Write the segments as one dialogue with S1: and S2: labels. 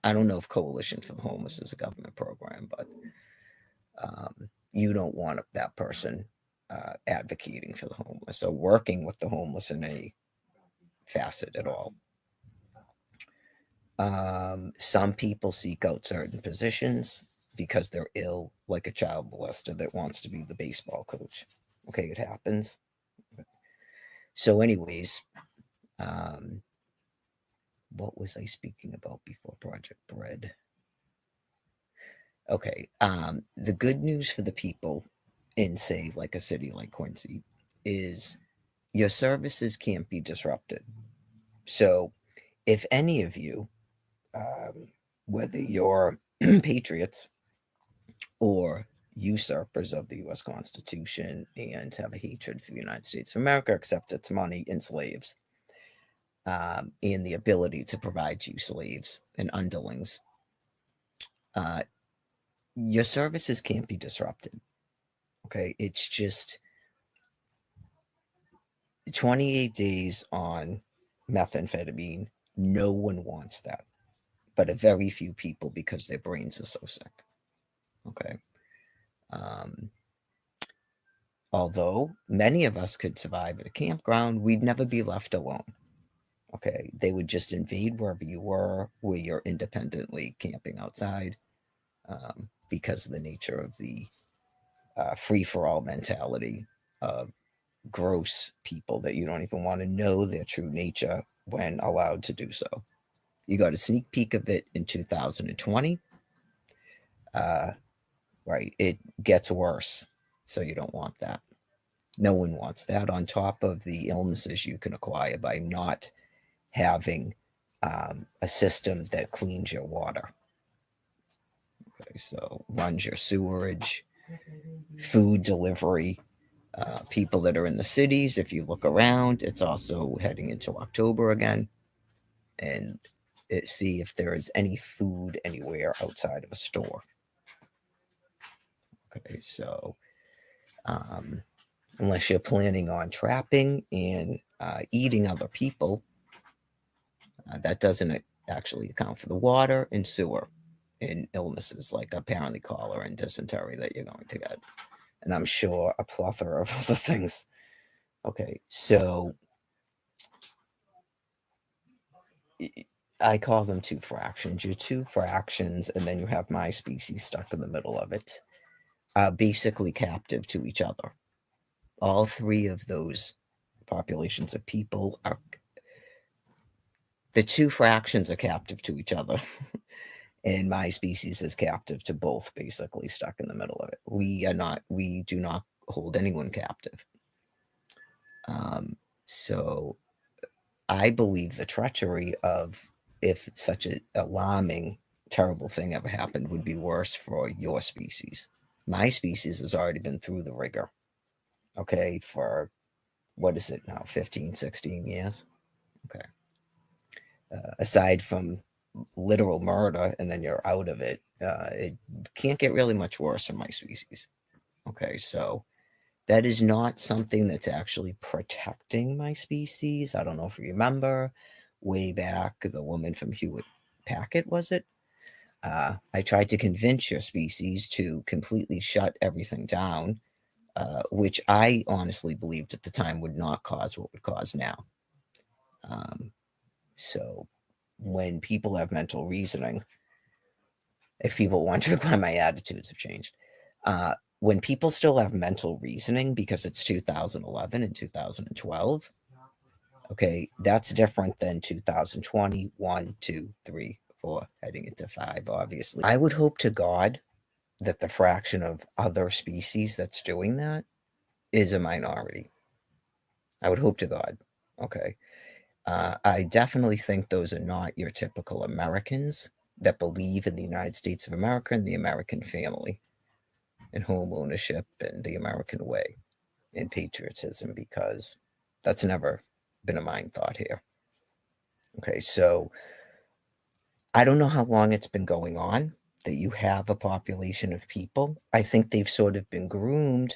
S1: I don't know if Coalition for the Homeless is a government program, but you don't want that person advocating for the homeless or working with the homeless in any facet at all. Some people seek out certain positions because they're ill, like a child molester that wants to be the baseball coach. Okay, it happens. So, anyways, um, what was I speaking about before Project Bread? Okay, the good news for the people in, say, like a city like Quincy is your services can't be disrupted. So, if any of you, um, whether you're patriots or usurpers of the U.S. Constitution and have a hatred for the United States of America, accept its money in slaves, and the ability to provide you slaves and underlings, uh, your services can't be disrupted. Okay, it's just 28 days on methamphetamine. No one wants that, but a very few people because their brains are so sick. Okay. Um, Although many of us could survive at a campground, we'd never be left alone. Okay. They would just invade wherever you were, where you're independently camping outside, because of the nature of the free for all mentality of gross people that you don't even want to know their true nature when allowed to do so. You got a sneak peek of it in 2020. Uh, right. It gets worse. So you don't want that. No one wants that on top of the illnesses you can acquire by not having a system that cleans your water. Okay, so runs your sewerage, food delivery, people that are in the cities. If you look around, it's also heading into October again, and see if there is any food anywhere outside of a store. Okay, so um, unless you're planning on trapping and eating other people, that doesn't actually account for the water and sewer and illnesses like apparently cholera and dysentery that you're going to get. And I'm sure a plethora of other things. Okay, so I call them two fractions. Your two fractions, and then you have my species stuck in the middle of it, are basically captive to each other. All three of those populations of people are, the two fractions are captive to each other. And my species is captive to both, basically stuck in the middle of it. We do not hold anyone captive. Um, so I believe the treachery of, if such an alarming, terrible thing ever happened, would be worse for your species. My species has already been through the rigor, okay, for what is it now, 15, 16 years? Okay. Aside from literal murder and then you're out of it, it can't get really much worse for my species. Okay, so that is not something that's actually protecting my species. I don't know if you remember way back, the woman from Hewitt Packard, was it? I tried to convince your species to completely shut everything down, which I honestly believed at the time would not cause what would cause now. Um, so when people have mental reasoning, if people wonder why my attitudes have changed, when people still have mental reasoning because it's 2011 and 2012, okay, that's different than 2020, 1, 2, 3, 4, heading into 5, obviously. I would hope to God that the fraction of other species that's doing that is a minority. I would hope to God. Okay. I definitely think those are not your typical Americans that believe in the United States of America and the American family and home ownership and the American way and patriotism, because that's never been a mind thought here. Okay, so I don't know how long it's been going on that you have a population of people. I think they've sort of been groomed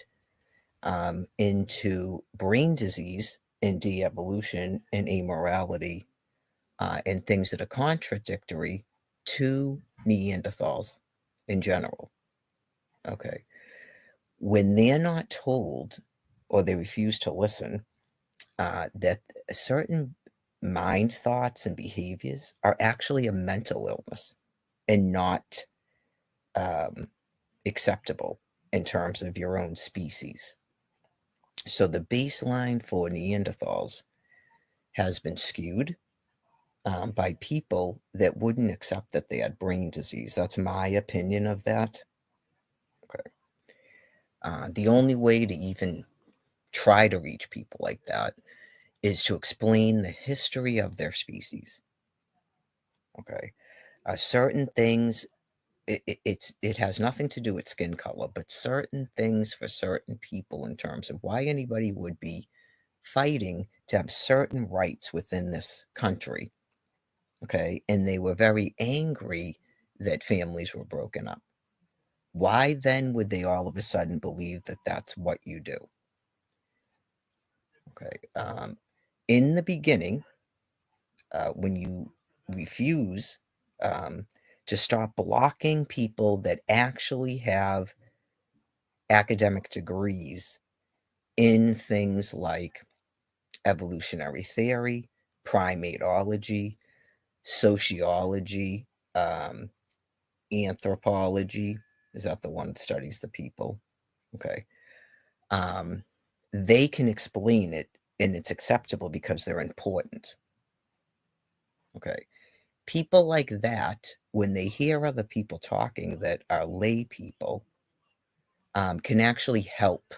S1: into brain disease and de evolution and amorality and things that are contradictory to Neanderthals in general. Okay. When they're not told or they refuse to listen, that certain mind thoughts and behaviors are actually a mental illness and not acceptable in terms of your own species. So the baseline for Neanderthals has been skewed by people that wouldn't accept that they had brain disease. That's my opinion of that. Okay. The only way to even try to reach people like that is to explain the history of their species. Okay. Certain things, it has nothing to do with skin color, but certain things for certain people in terms of why anybody would be fighting to have certain rights within this country. Okay. And they were very angry that families were broken up. Why then would they all of a sudden believe that that's what you do? Okay. In the beginning, when you refuse to stop blocking people that actually have academic degrees in things like evolutionary theory, primatology, sociology, anthropology. Is that the one that studies the people? Okay. They can explain it and it's acceptable because they're important. Okay. People like that, when they hear other people talking that are lay people, can actually help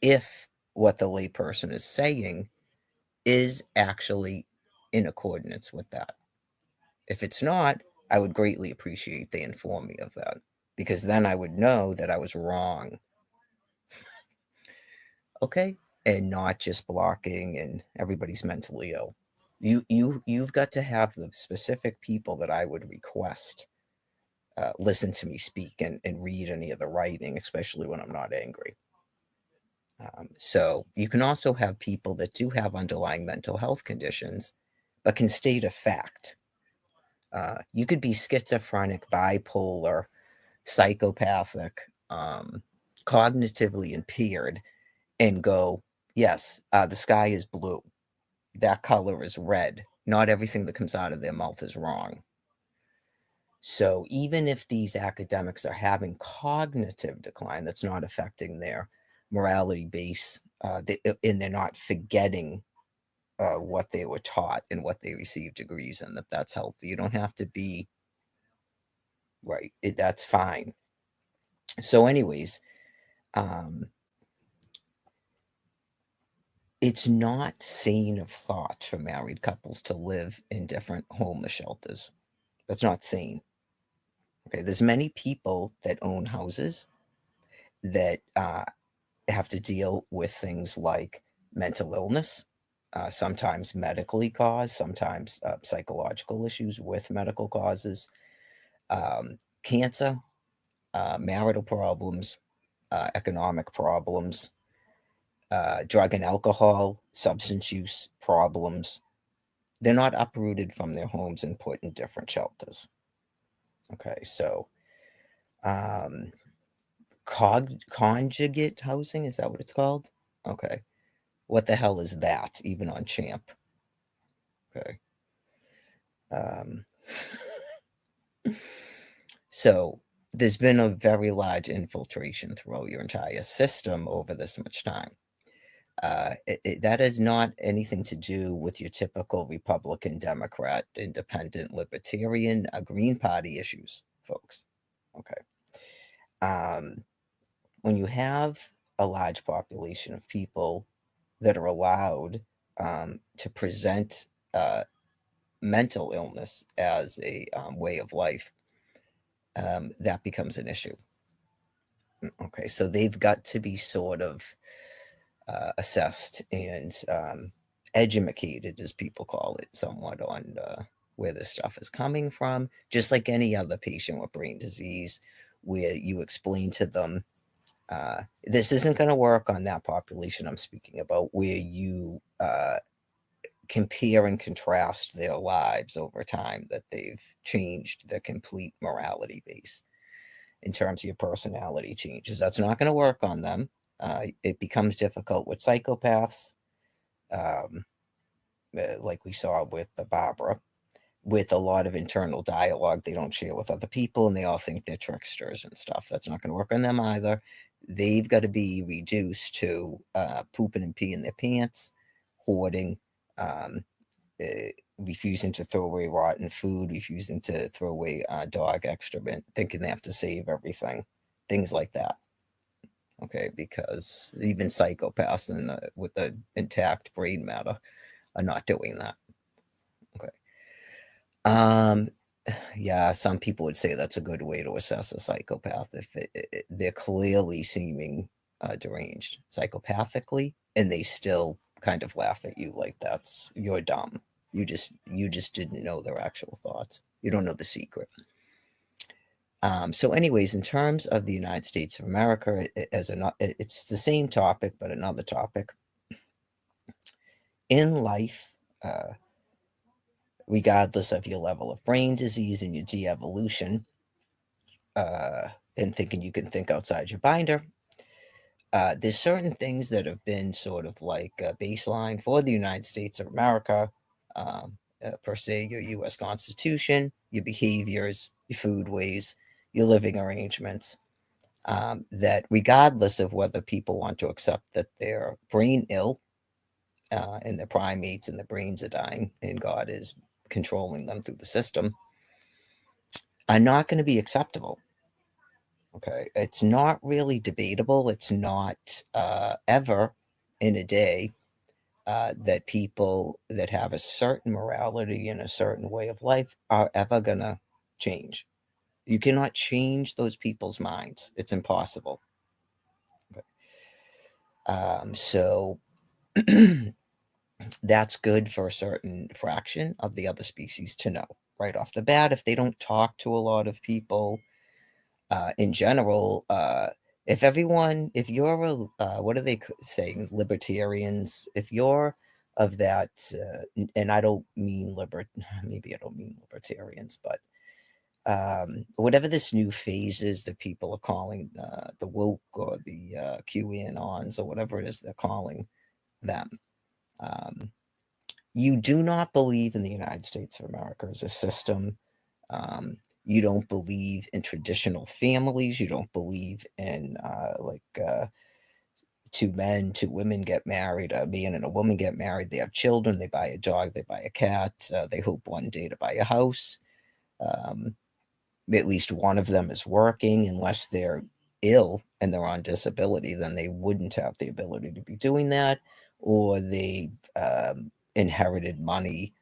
S1: if what the layperson is saying is actually in accordance with that. If it's not, I would greatly appreciate they inform me of that because then I would know that I was wrong. Okay? And not just blocking and everybody's mentally ill. You've got to have the specific people that I would request listen to me speak and read any of the writing, especially when I'm not angry. So you can also have people that do have underlying mental health conditions, but can state a fact. You could be schizophrenic, bipolar, psychopathic, cognitively impaired, and go, yes, the sky is blue. That color is red. Not everything that comes out of their mouth is wrong. So even if these academics are having cognitive decline, that's not affecting their morality base, and they're not forgetting what they were taught and what they received degrees in, that's healthy. You don't have to be right. That's fine. So, anyways, it's not sane of thought for married couples to live in different homeless shelters. That's not sane. Okay, there's many people that own houses that have to deal with things like mental illness, sometimes medically caused, sometimes psychological issues with medical causes, cancer, marital problems, economic problems, drug and alcohol, substance use problems. They're not uprooted from their homes and put in different shelters. Okay, so conjugate housing, is that what it's called? Okay. What the hell is that, even on Champ? Okay. So there's been a very large infiltration throughout your entire system over this much time. That has not anything to do with your typical Republican, Democrat, Independent, Libertarian, Green Party issues, folks. Okay. When you have a large population of people that are allowed to present mental illness as a way of life, that becomes an issue. Okay, so they've got to be sort of assessed and educated, as people call it, somewhat on where this stuff is coming from, just like any other patient with brain disease, where you explain to them this isn't going to work on that population I'm speaking about, where you compare and contrast their lives over time, that they've changed their complete morality base in terms of your personality changes. That's not going to work on them. It becomes difficult with psychopaths, um, like we saw with the Barbara, with a lot of internal dialogue they don't share with other people, and they all think they're tricksters and stuff. That's not going to work on them either. They've got to be reduced to pooping and peeing their pants, hoarding, um, refusing to throw away rotten food, refusing to throw away dog excrement, thinking they have to save everything, things like that. Okay, because even psychopaths with the intact brain matter are not doing that. Okay. Um, yeah, some people would say that's a good way to assess a psychopath if they're clearly seeming deranged psychopathically, and they still kind of laugh at you like you're dumb. You just didn't know their actual thoughts. You don't know the secret. So, anyways, in terms of the United States of America, it's the same topic, but another topic. In life, regardless of your level of brain disease and your de-evolution, and thinking you can think outside your binder, there's certain things that have been sort of like a baseline for the United States of America, per se, your U.S. Constitution, your behaviors, your food ways, your living arrangements. That regardless of whether people want to accept that they're brain ill, and they're primates and their brains are dying and God is controlling them through the system, are not going to be acceptable. Okay, it's not really debatable. It's not ever in a day that people that have a certain morality and a certain way of life are ever going to change. You cannot change those people's minds. It's impossible. Okay. So that's good for a certain fraction of the other species to know right off the bat. If they don't talk to a lot of people, in general, if you're what are they saying, libertarians? If you're of that, and I don't mean maybe I don't mean libertarians, but whatever this new phase is that people are calling the woke or the QAnons or whatever it is they're calling them. Um, you do not believe in the United States of America as a system. You don't believe in traditional families. You don't believe in two men, two women get married, a man and a woman get married. They have children. They buy a dog. They buy a cat. They hope one day to buy a house. Um, at least one of them is working, unless they're ill and they're on disability, then they wouldn't have the ability to be doing that, or they inherited money.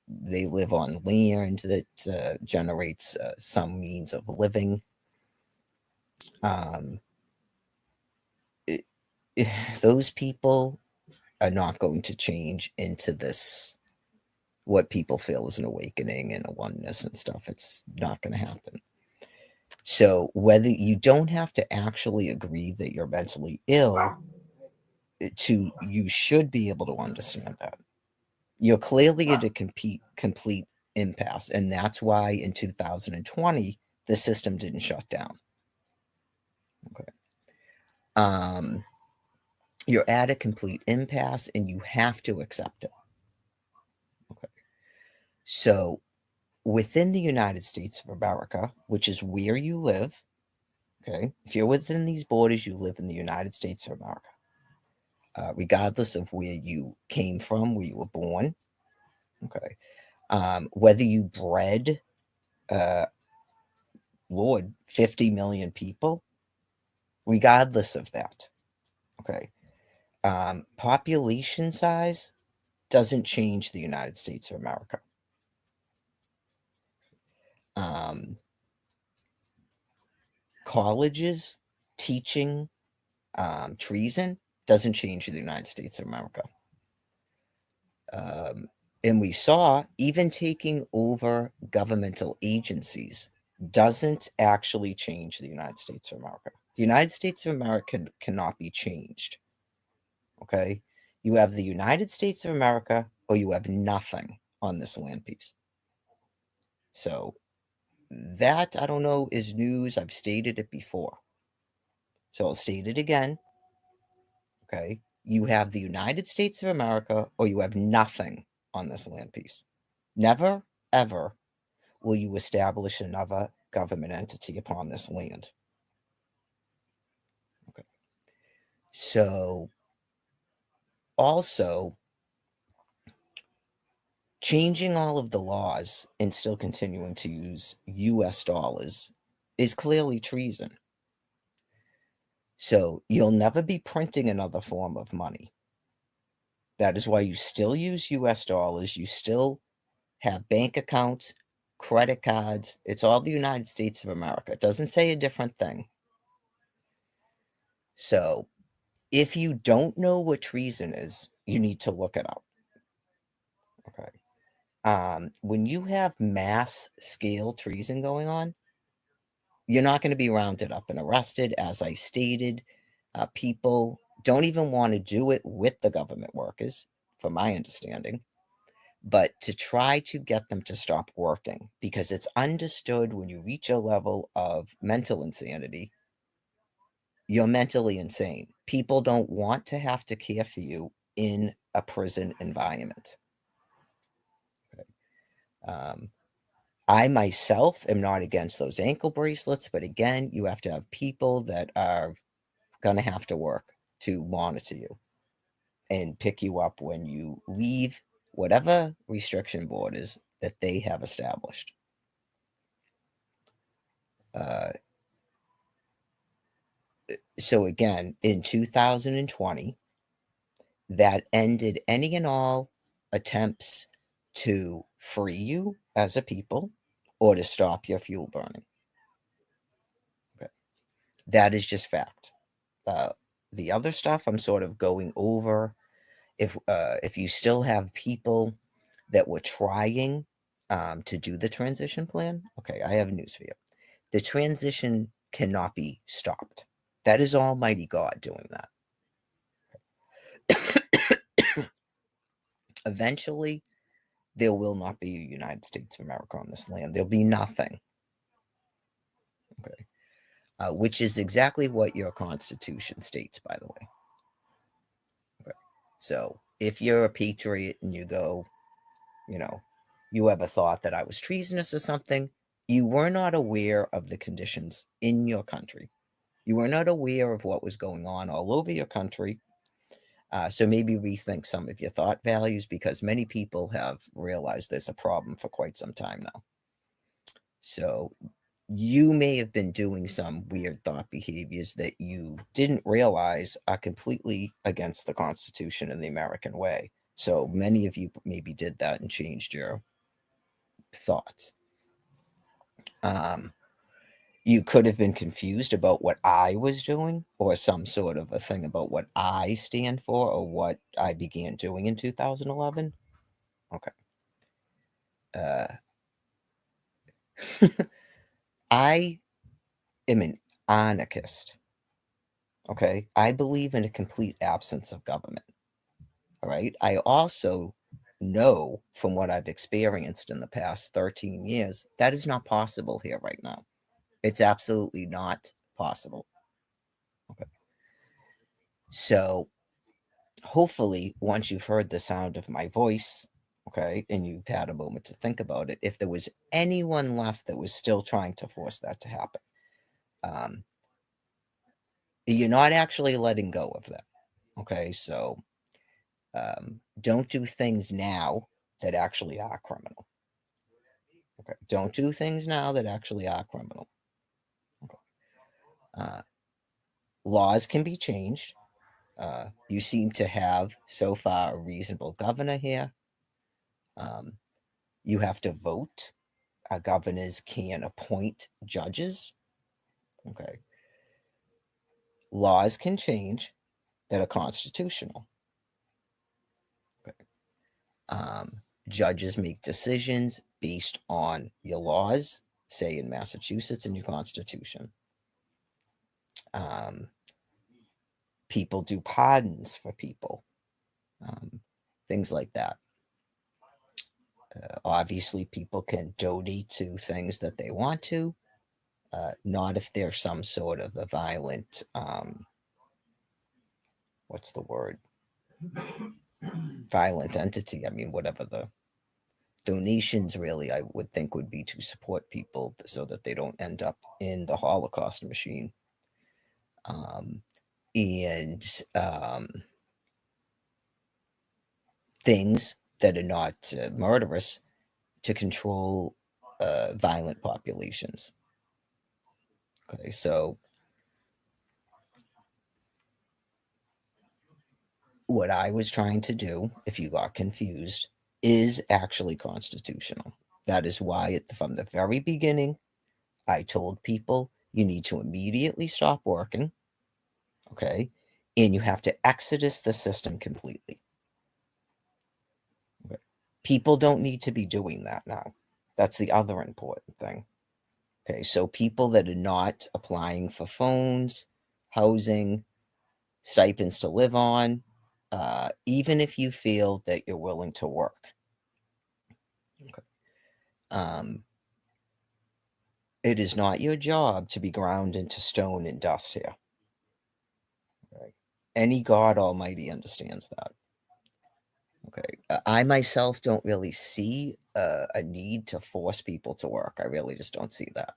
S1: They live on land that generates some means of living. Um, it, those people are not going to change into this, what people feel is an awakening and a oneness and stuff. It's not going to happen. So whether you don't have to actually agree that you're mentally ill, you should be able to understand that. You're clearly at a complete impasse, and that's why in 2020 the system didn't shut down. Okay. You're at a complete impasse and you have to accept it. Okay. So within the United States of America, which is where you live, okay, if you're within these borders, you live in the United States of America. Regardless of where you came from, where you were born, okay, whether you bred, uh, Lord, 50 million people, regardless of that, okay, population size doesn't change the United States of America. Um, colleges teaching treason doesn't change the United States of America. And we saw even taking over governmental agencies doesn't actually change the United States of America. The United States of America cannot be changed. Okay. You have the United States of America, or you have nothing on this land piece. So that, I don't know, is news. I've stated it before. So I'll state it again. Okay. You have the United States of America, or you have nothing on this land piece. Never, ever will you establish another government entity upon this land. Okay. So also, changing all of the laws and still continuing to use US dollars is clearly treason. So you'll never be printing another form of money. That is why you still use US dollars. You still have bank accounts, credit cards. It's all the United States of America. It doesn't say a different thing. So if you don't know what treason is, you need to look it up. Okay. When you have mass scale treason going on, you're not going to be rounded up and arrested. As I stated, people don't even want to do it with the government workers, from my understanding, but to try to get them to stop working, because it's understood when you reach a level of mental insanity, you're mentally insane. People don't want to have to care for you in a prison environment. Okay. I myself am not against those ankle bracelets, but again, you have to have people that are going to have to work to monitor you and pick you up when you leave whatever restriction borders that they have established. Uh, so again, in 2020, that ended any and all attempts to free you as a people or to stop your fuel burning. Okay. That is just fact. The other stuff I'm sort of going over. If you still have people that were trying to do the transition plan, okay, I have news for you. The transition cannot be stopped. That is Almighty God doing that. Eventually, there will not be a United States of America on this land. There'll be nothing. Okay. Which is exactly what your Constitution states, by the way. Okay. So if you're a patriot and you go, you ever thought that I was treasonous or something, you were not aware of the conditions in your country. You were not aware of what was going on all over your country. So maybe rethink some of your thought values, because many people have realized there's a problem for quite some time now. So you may have been doing some weird thought behaviors that you didn't realize are completely against the Constitution and the American way. So many of you maybe did that and changed your thoughts. You could have been confused about what I was doing, or some sort of a thing about what I stand for, or what I began doing in 2011. Okay. I am an anarchist. Okay. I believe in a complete absence of government. All right. I also know from what I've experienced in the past 13 years that is not possible here right now. It's absolutely not possible. Okay. So hopefully, once you've heard the sound of my voice, okay, and you've had a moment to think about it, if there was anyone left that was still trying to force that to happen, um, you're not actually letting go of that. Okay. So don't do things now that actually are criminal. Okay. Don't do things now that actually are criminal. Okay. Uh, Laws can be changed. You seem to have so far a reasonable governor here. You have to vote. Governors can appoint judges. Okay. Laws can change that are constitutional. Okay. Judges make decisions based on your laws, say in Massachusetts, and your Constitution. People do pardons for people. um, things like that. Obviously, people can donate to things that they want to, not if there's some sort of a violent, what's the word? Violent entity. I mean, whatever the donations really, I would think, would be to support people so that they don't end up in the Holocaust machine. Um, and things that are not murderous to control violent populations. Okay, so what I was trying to do, if you got confused, is actually constitutional. That is why, from the very beginning, I told people you need to immediately stop working, okay, and you have to exodus the system completely. Okay? People don't need to be doing that now. That's the other important thing. Okay, so people that are not applying for phones, housing, stipends to live on, even if you feel that you're willing to work. Okay. Um, it is not your job to be ground into stone and dust here. Right? Any God Almighty understands that. Okay. I myself don't really see a need to force people to work. I really just don't see that.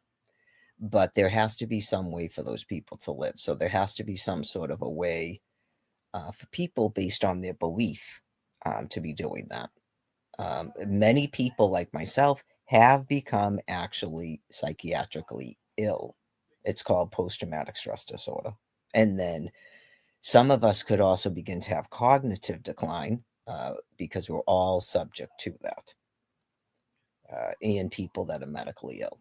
S1: But there has to be some way for those people to live. So there has to be some sort of a way for people based on their belief to be doing that. Many people, like myself, have become actually psychiatrically ill. It's called post traumatic stress disorder. And then some of us could also begin to have cognitive decline because we're all subject to that, and people that are medically ill.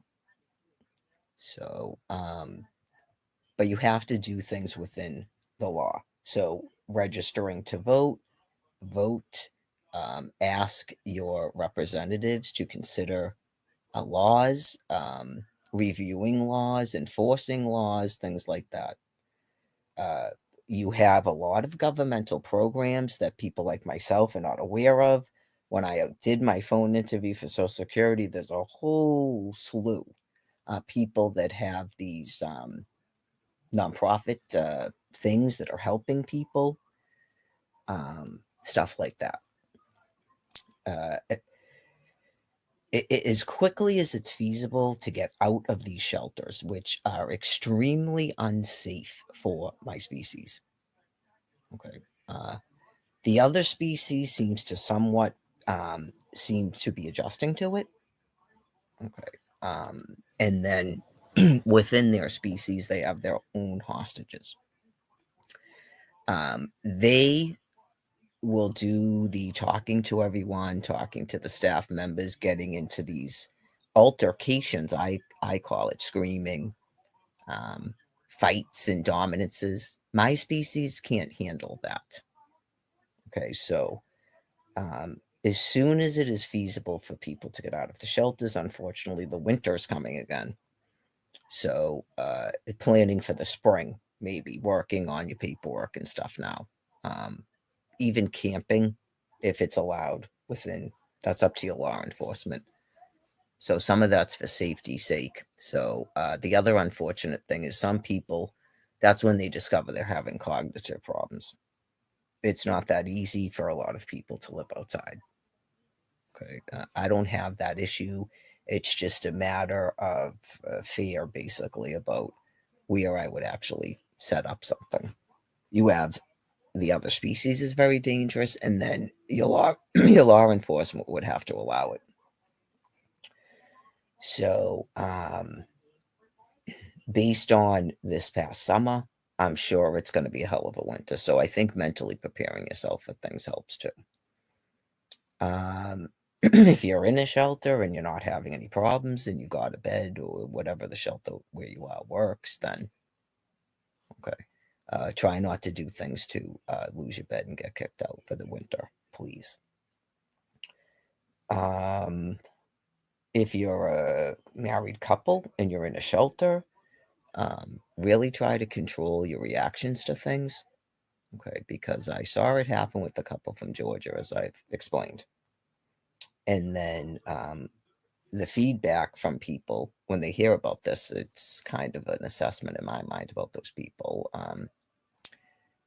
S1: So, but you have to do things within the law. So, registering to vote, ask your representatives to consider laws, reviewing laws, enforcing laws, things like that. Uh, you have a lot of governmental programs that people like myself are not aware of. When I did my phone interview for Social Security, there's a whole slew of people that have these nonprofit things that are helping people, stuff like that. Uh, as quickly as it's feasible to get out of these shelters, which are extremely unsafe for my species. Okay. The other species seems to somewhat seem to be adjusting to it. Okay. And then within their species, they have their own hostages. They will do the talking to everyone, talking to the staff members, getting into these altercations. I call it screaming, um, fights and dominances. My species can't handle that. Okay, so as soon as it is feasible for people to get out of the shelters, unfortunately, the winter is coming again. So, planning for the spring, maybe working on your paperwork and stuff now. Um, Even camping, if it's allowed within, that's up to your law enforcement. So, some of that's for safety's sake. So, the other unfortunate thing is some people, that's when they discover they're having cognitive problems. It's not that easy for a lot of people to live outside. Okay. I don't have that issue. It's just a matter of fear, basically, about where I would actually set up something. You have the other species is very dangerous, and then your law, your law enforcement would have to allow it. So, based on this past summer, I'm sure it's going to be a hell of a winter. So, I think mentally preparing yourself for things helps too. If you're in a shelter and you're not having any problems and you got a bed or whatever the shelter where you are works, then okay. Try not to do things to lose your bed and get kicked out for the winter, please. Um, if you're a married couple and you're in a shelter, really try to control your reactions to things. Okay, because I saw it happen with the couple from Georgia, as I've explained. And then the feedback from people when they hear about this, it's kind of an assessment in my mind about those people.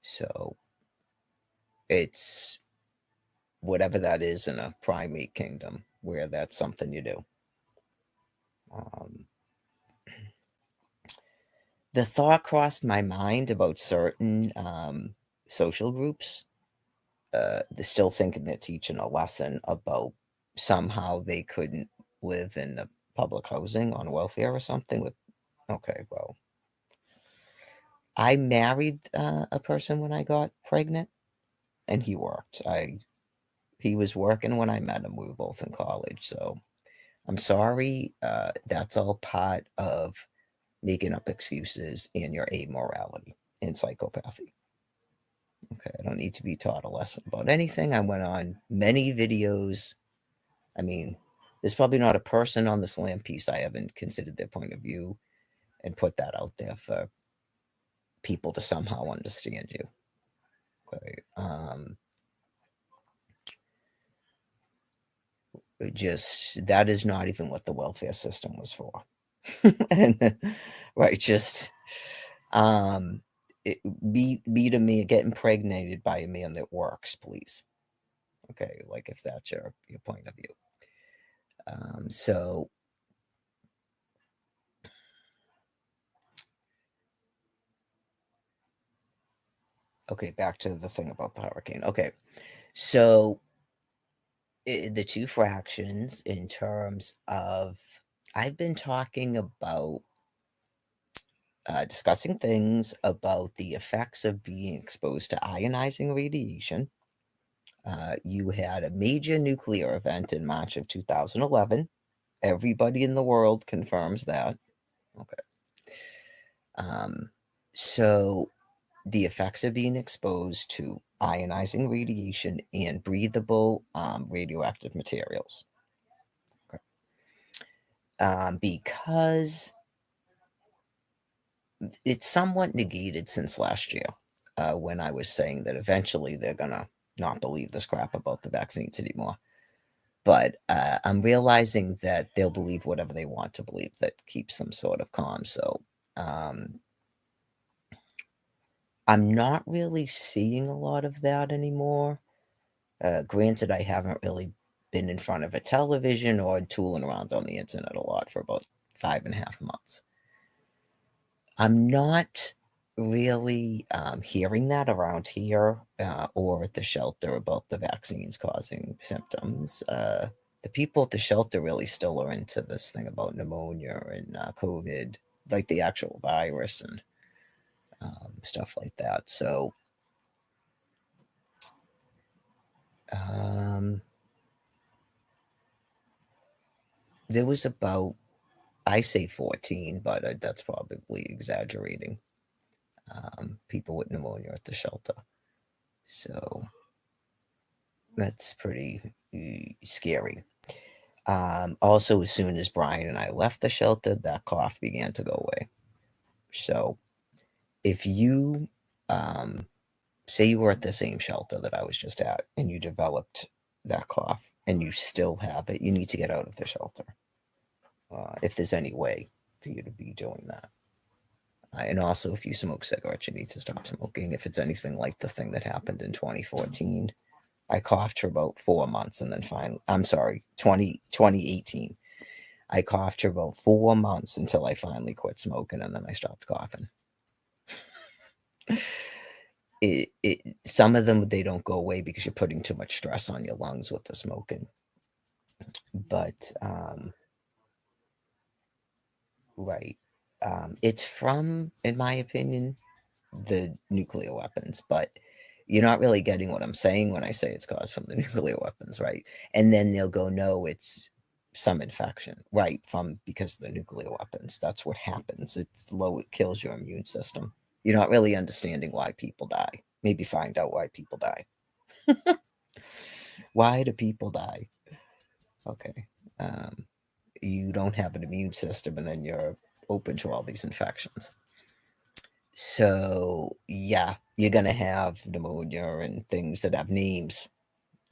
S1: So it's whatever that is in a primate kingdom where that's something you do. Um, the thought crossed my mind about certain social groups. They're still thinking they're teaching a lesson about somehow they couldn't live in the public housing on welfare or something with. Okay, well, I married a person when I got pregnant, and he worked. He was working when I met him. We were both in college, so I'm sorry. That's all part of making up excuses and your amorality and psychopathy. Okay, I don't need to be taught a lesson about anything. I went on many videos. I mean, there's probably not a person on this land piece I haven't considered their point of view and put that out there for people to somehow understand you. Okay. Just that is not even what the welfare system was for. And right, just um it, be to me get impregnated by a man that works, please. Okay, like if that's your point of view. So okay, back to the thing about the hurricane. Okay, so the two fractions in terms of I've been talking about discussing things about the effects of being exposed to ionizing radiation. You had a major nuclear event in March of 2011. Everybody in the world confirms that. Okay. Um, so the effects of being exposed to ionizing radiation and breathable radioactive materials. Okay. Because it's somewhat negated since last year when I was saying that eventually they're going to not believe this crap about the vaccines anymore. But I'm realizing that they'll believe whatever they want to believe that keeps them sort of calm. So um, I'm not really seeing a lot of that anymore. Granted, I haven't really been in front of a television or tooling around on the internet a lot for about 5.5 months. I'm not really hearing that around here or at the shelter about the vaccines causing symptoms. The people at the shelter really still are into this thing about pneumonia and COVID, like the actual virus and stuff like that. So, um, there was about, I say 14, but that's probably exaggerating. People with pneumonia at the shelter. So that's pretty scary. Also, as soon as Brian and I left the shelter, that cough began to go away. So, if you say you were at the same shelter that I was just at and you developed that cough and you still have it, you need to get out of the shelter. If there's any way for you to be doing that. And also, if you smoke cigarettes, you need to stop smoking. If it's anything like the thing that happened in 2014, I coughed for about 4 months and then finally, I'm sorry, 2018. I coughed for about 4 months until I finally quit smoking and then I stopped coughing. Some of them, they don't go away because you're putting too much stress on your lungs with the smoking. But, right. It's from, in my opinion, the nuclear weapons, but you're not really getting what I'm saying when I say it's caused from the nuclear weapons, right? And then they'll go, no, it's some infection, right? From because of the nuclear weapons. That's what happens. It's low, it kills your immune system. You're not really understanding why people die. Maybe find out why people die. Why do people die? Okay. Um, you don't have an immune system and then you're open to all these infections. So yeah, you're gonna have pneumonia and things that have names.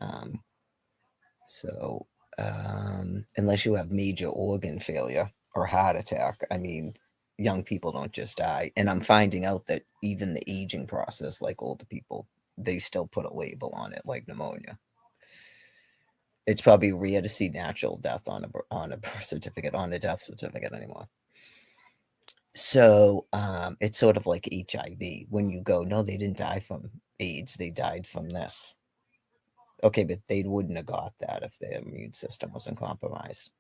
S1: Um, so unless you have major organ failure or heart attack, I mean, young people don't just die. And I'm finding out that even the aging process, like older people, they still put a label on it, like pneumonia. It's probably rare to see natural death on a birth certificate, on a death certificate anymore. So it's sort of like HIV. When you go, no, they didn't die from AIDS, they died from this. Okay, but they wouldn't have got that if their immune system wasn't compromised.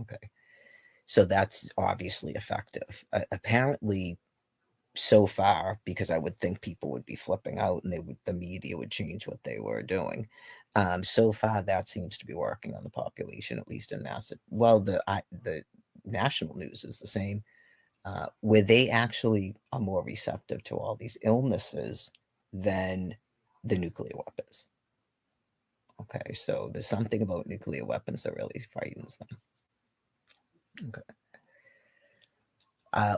S1: Okay, so that's obviously effective. Apparently, so far, because I would think people would be flipping out and the media would change what they were doing. So far, that seems to be working on the population, at least in Mass. Well, the national news is the same, where they actually are more receptive to all these illnesses than the nuclear weapons. Okay, so there's something about nuclear weapons that really frightens them. Okay.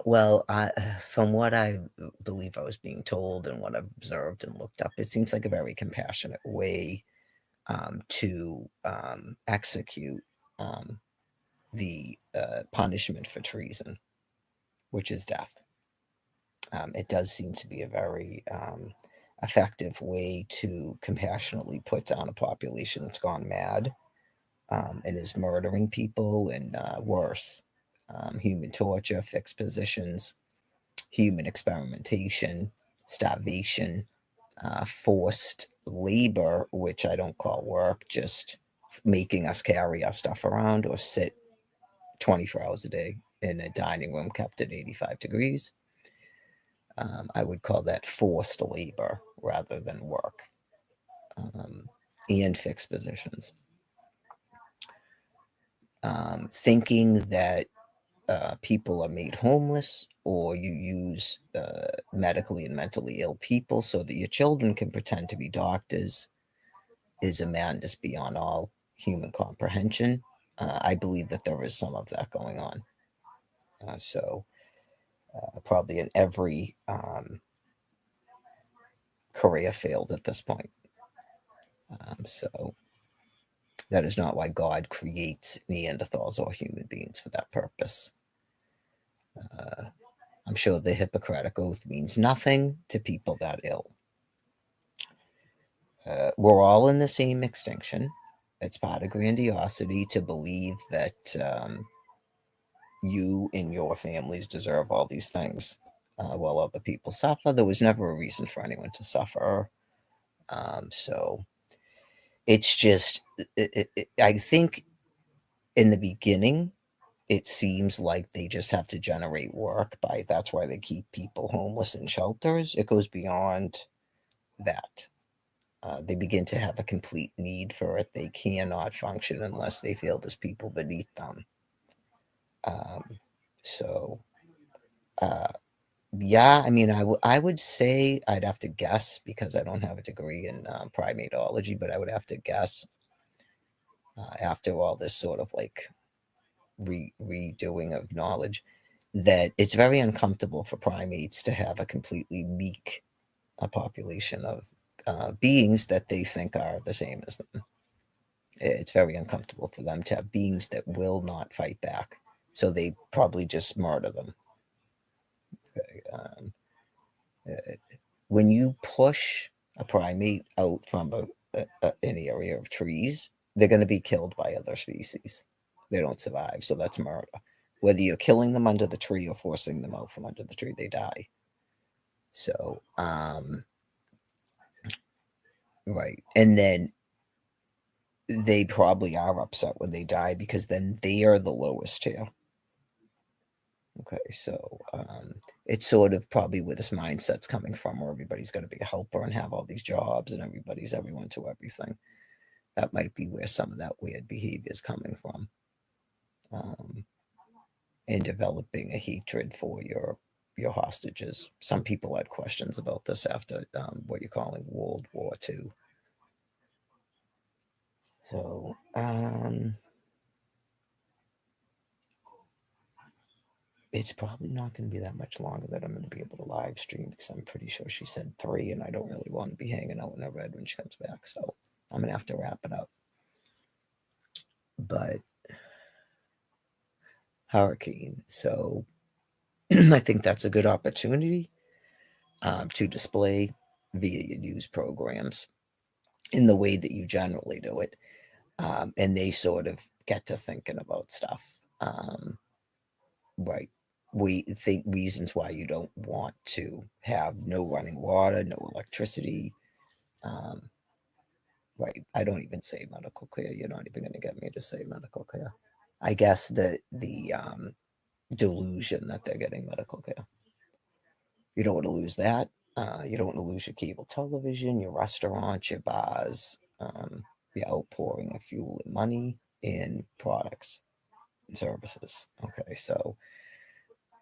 S1: Well, from what I believe I was being told and what I've observed and looked up, it seems like a very compassionate way to execute um, the punishment for treason, which is death. It does seem to be a very effective way to compassionately put down a population that's gone mad and is murdering people and worse. Human torture, fixed positions, human experimentation, starvation, forced labor, which I don't call work, just making us carry our stuff around or sit 24 hours a day in a dining room kept at 85 degrees. I would call that forced labor rather than work, and fixed positions. Thinking that people are made homeless or you use medically and mentally ill people so that your children can pretend to be doctors is a madness beyond all human comprehension. I believe that there is some of that going on. So, probably in every career field at this point. So, that is not why God creates Neanderthals or human beings for that purpose. I'm sure the Hippocratic Oath means nothing to people that ill. We're all in the same extinction. It's part of grandiosity to believe that you and your families deserve all these things while other people suffer. There was never a reason for anyone to suffer. So it's just, I think in the beginning, it seems like they just have to generate work by that's why they keep people homeless in shelters. It goes beyond that. They begin to have a complete need for it. They cannot function unless they feel there's people beneath them. Um, so, uh, yeah, I mean, I would say I'd have to guess because I don't have a degree in primatology, but I would have to guess after all this sort of like redoing of knowledge that it's very uncomfortable for primates to have a completely meek population of beings that they think are the same as them. It's very uncomfortable for them to have beings that will not fight back. So they probably just murder them. Um, uh, when you push a primate out from an area of trees, they're going to be killed by other species. They don't survive. So that's murder. Whether you're killing them under the tree or forcing them out from under the tree, they die. So, right. And then they probably are upset when they die because then they are the lowest tier. Okay, so it's sort of probably where this mindset's coming from, where everybody's going to be a helper and have all these jobs, and everybody's everyone to everything. That might be where some of that weird behavior is coming from, um, and developing a hatred for your hostages. Some people had questions about this after what you're calling World War II. So, it's probably not going to be that much longer that I'm going to be able to live stream, because I'm pretty sure she said 3, and I don't really want to be hanging out in her bed when she comes back. So I'm going to have to wrap it up. But hurricane. So I think that's a good opportunity to display via your news programs in the way that you generally do it. And they sort of get to thinking about stuff. Right. We think reasons why you don't want to have no running water, no electricity. Um, right. I don't even say medical care. You're not even going to get me to say medical care. I guess that the delusion that they're getting medical care. You don't want to lose that. You don't want to lose your cable television, your restaurants, your bars, the outpouring of fuel and money in products and services. Okay, so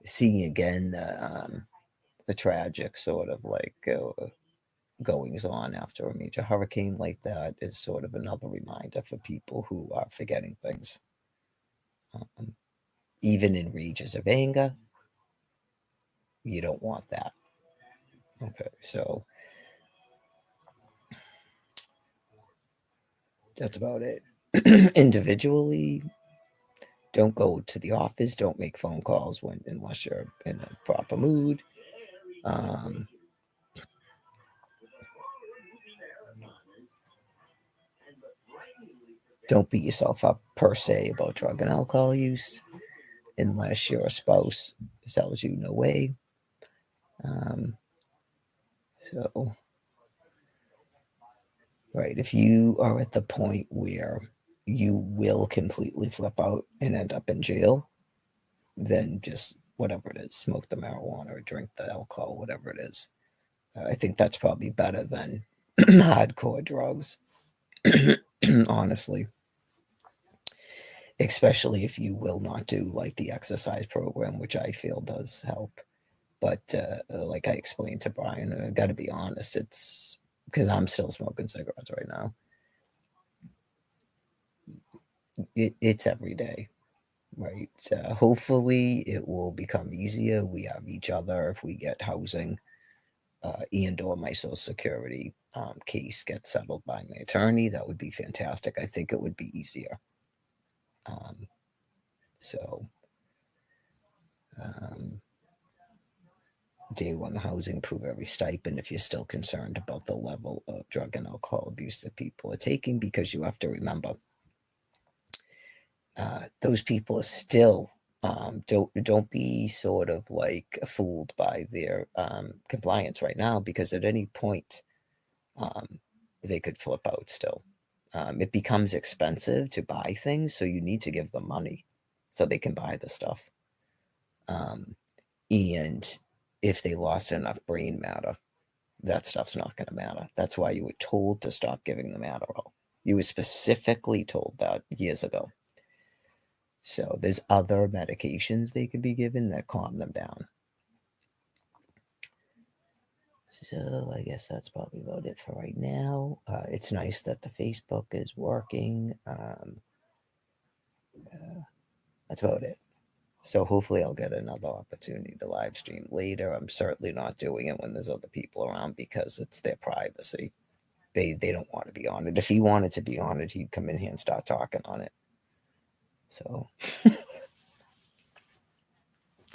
S1: seeing again the tragic sort of like goings on after a major hurricane like that is sort of another reminder for people who are forgetting things. Um, Even in rages of anger, you don't want that. Okay, so that's about it. Individually, don't go to the office. Don't make phone calls when unless you're in a proper mood. Um, don't beat yourself up per se about drug and alcohol use unless your spouse tells you no way. Um, so, right, if you are at the point where you will completely flip out and end up in jail, then just whatever it is, smoke the marijuana or drink the alcohol, whatever it is. I think that's probably better than hardcore drugs, honestly. Especially if you will not do like the exercise program, which I feel does help. But like I explained to Brian, I got to be honest, it's because I'm still smoking cigarettes right now. It's every day, right? Hopefully, it will become easier. We have each other if we get housing, and/or my Social Security case gets settled by my attorney. That would be fantastic. I think it would be easier. Um, so, um, day one housing, prove every stipend if you're still concerned about the level of drug and alcohol abuse that people are taking, because you have to remember those people are still don't be sort of like fooled by their compliance right now, because at any point um, they could flip out still. It becomes expensive to buy things, so you need to give them money so they can buy the stuff. And if they lost enough brain matter, that stuff's not going to matter. That's why you were told to stop giving them Adderall. You were specifically told that years ago. So there's other medications they could be given that calm them down. So I guess that's probably about it for right now. It's nice that the Facebook is working. That's about it. So hopefully I'll get another opportunity to live stream later. I'm certainly not doing it when there's other people around, because it's their privacy. They don't want to be on it. If he wanted to be on it, he'd come in here and start talking on it. So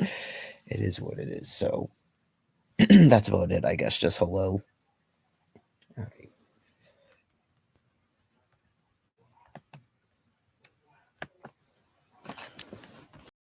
S1: it is what it is. So that's about it, I guess. Just hello.